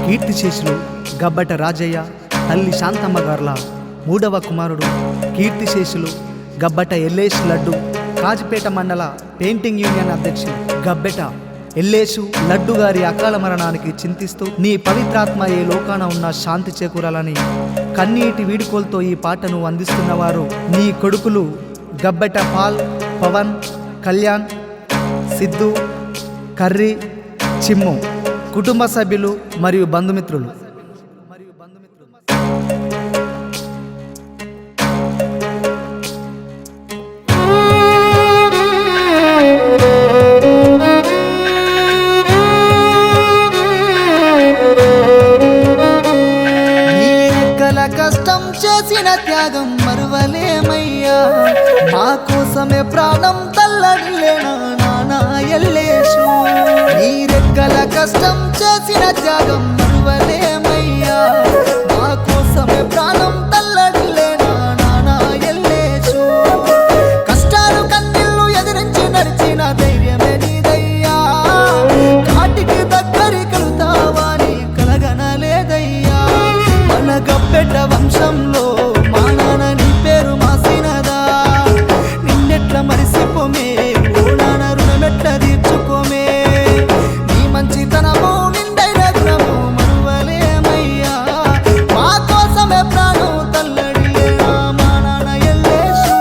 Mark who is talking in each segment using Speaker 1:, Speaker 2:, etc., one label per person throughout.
Speaker 1: కీర్తిశేషులు గబ్బట రాజయ్య తల్లి శాంతమ్మ గార్ల మూడవ కుమారుడు. కీర్తిశేషులు గబ్బట ఎల్లేష్ లడ్డు కాజిపేట మండల పెయింటింగ్ యూనియన్ అధ్యక్షులు గబ్బెట ఎల్లేషు లడ్డు గారి అకాల మరణానికి చింతిస్తూ నీ పవిత్రాత్మ ఏ లోకాన ఉన్న శాంతి చేకూరాలని కన్నీటి వీడుకోలతో ఈ పాటను అందిస్తున్నవారు నీ కొడుకులు గబ్బెట పాల్, పవన్, కళ్యాణ్, సిద్ధు, కర్రీ, చిమ్ము, కుటుంబ సభ్యులు మరియు బంధుమిత్రులు.
Speaker 2: కష్టం చేసిన త్యాగం మరువలేమయ్యా, మా కోసమే ప్రాణం తల్లడిలేనా నానా ఎల్లేషు. నీ రెక్కల కష్టం చేసిన త్యాగం మరువలేమయ్యా, మా కోసమే ప్రాణం తల్లడిలేనా నానా ఎల్లేషు. కష్టాలు కన్నీళ్లు ఎదిరించి నడిచిన ధైర్యమే నీదయ్యా, కాటికి దగ్గరి కలుతావా నీ కలగనలేదయ్యా. మన గబ్బెట వంశంలో మా నాన్న నీ పేరు మాసినదా, నిన్నెట్ల మరిసిపోమే ఓ నాన్న రుణమెట్ల తీర్చుకోమే. నీ మంచితనము నిండైన గుణము మరువలేమయ్యా, మా కోసమే ప్రాణం తల్లడిలేనా మా నాన్న ఎల్లేషు.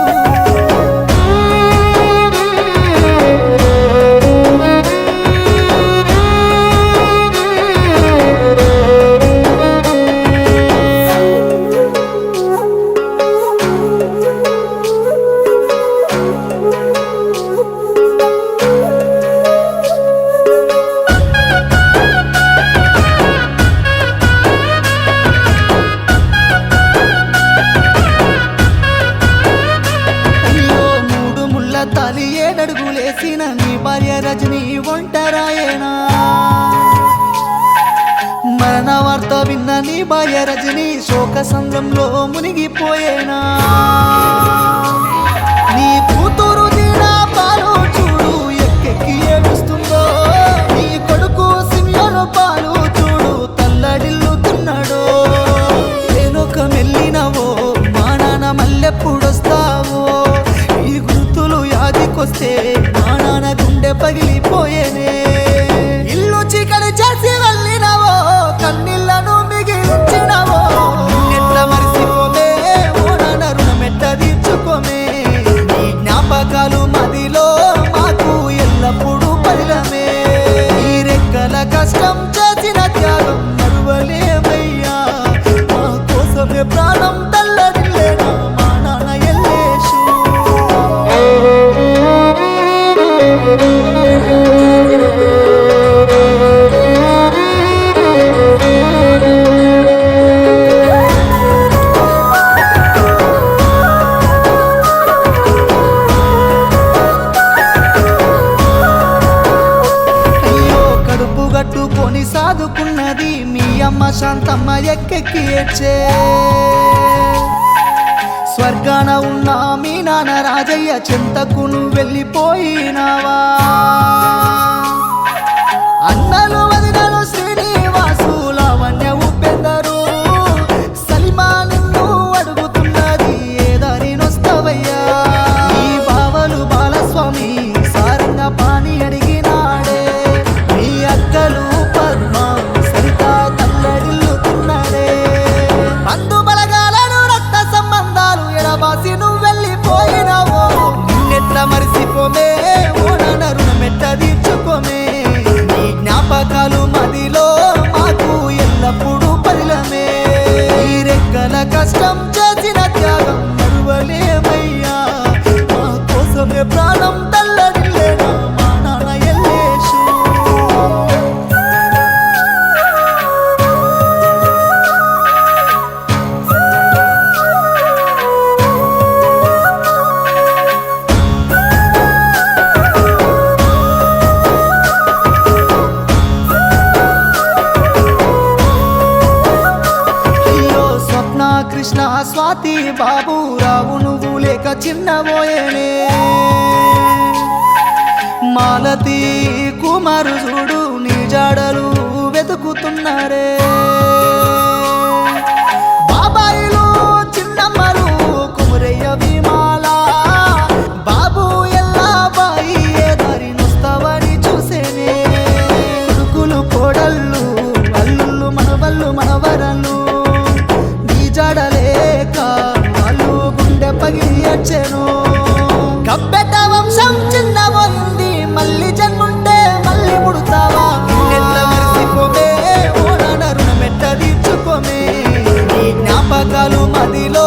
Speaker 2: తలి ఏడడుగులేసిన నీ భార్య రజని ఒంటరాయేనా, మరణ వార్త విన్న నీ భార్య రజని శోక సంద్రంలో మునిగిపోయేనా. నీ కూతురు దీనా పాలు చూడు ఎక్కెక్కి ఏడుస్తుందో, నీ కొడుకు సిమియోను పాలు చూడు తల్లడిల్లుతున్నాడో. నేనొక మెల్లినవో మా నాన్న మళ్ళెప్పుడొస్తావో, ఈ గుర్తులు యాదికొస్తే మా నాన్న గుండె పగిలిపోయేనే. ఇల్లు చీకటి చేసి వెళ్ళినవో, కన్నీళ్లను మిగిలించినవో, ఎట్లా మరిసిపోమే ఓ నాన్న రుణమెట్ట తీర్చుకోమే. నీ జ్ఞాపకాలు మదిలో మాకు ఎల్లప్పుడూ పదిలమే. ఈ రెక్కల కష్టం చేసిన త్యాగం మరువలేమయ్యా, మా కోసమే ప్రాణం తల్లడిల్లేనా మా నాన్న ఎల్లేషు. కడుపు గట్టుకొని సాదుకున్నది మీ అమ్మ శాంతమ్మ ఎక్కెక్కి ఏడ్చే. స్వర్గాన ఉన్న మీ నాన్న రాజయ్య చెంతకు నువ్వు వెళ్ళిపోయినావా. అన్నలు వదినలు శ్రీనివాసు లావణ్య ఉపేందరు సలిమా నిన్ను అడుగుతున్నది ఏ దారినొస్తావయ్యా. ఈ బావలు బాలస్వామి సారంగ పాని అడిగినాడే, మీ అక్కలు పద్మ సరిత తల్లడిల్లుతున్నాడే. బంధు బలగాలను రక్త సంబంధాలు ఎడబాసి నువ్వు వెళ్ళిపోయినావో, నిన్నెట్ల మరిసిపోమే ఓ నాన్న రుణమెట్ట తీర్చుకోమే. నీ జ్ఞాపకాలు మదిలో మాకు ఎల్లప్పుడూ పదిలమే. ఈ రెక్కల కష్టం చేసిన త్యాగం మరువలేమయ్యా, మా కోసమే ప్రాణం తల్లడిల్లేనా మా నాన్న ఎల్లేషు. కృష్ణ స్వాతి బాబు రావు నువ్వు లేక చిన్నబోయేనే. మాలతి కుమారు చూడు నీ జాడలు వెతుకుతున్నారే. వచ్చెను. గబ్బెట వంశం చిన్నబోయింది, మళ్ళీ జన్ముంటే మళ్ళీ ముడతావా? ఎట్ల మరిసిపోమే ఓ నాన్న రుణమెట్ట తీర్చుకోమే, ఈ జ్ఞాపకాలు మదిలో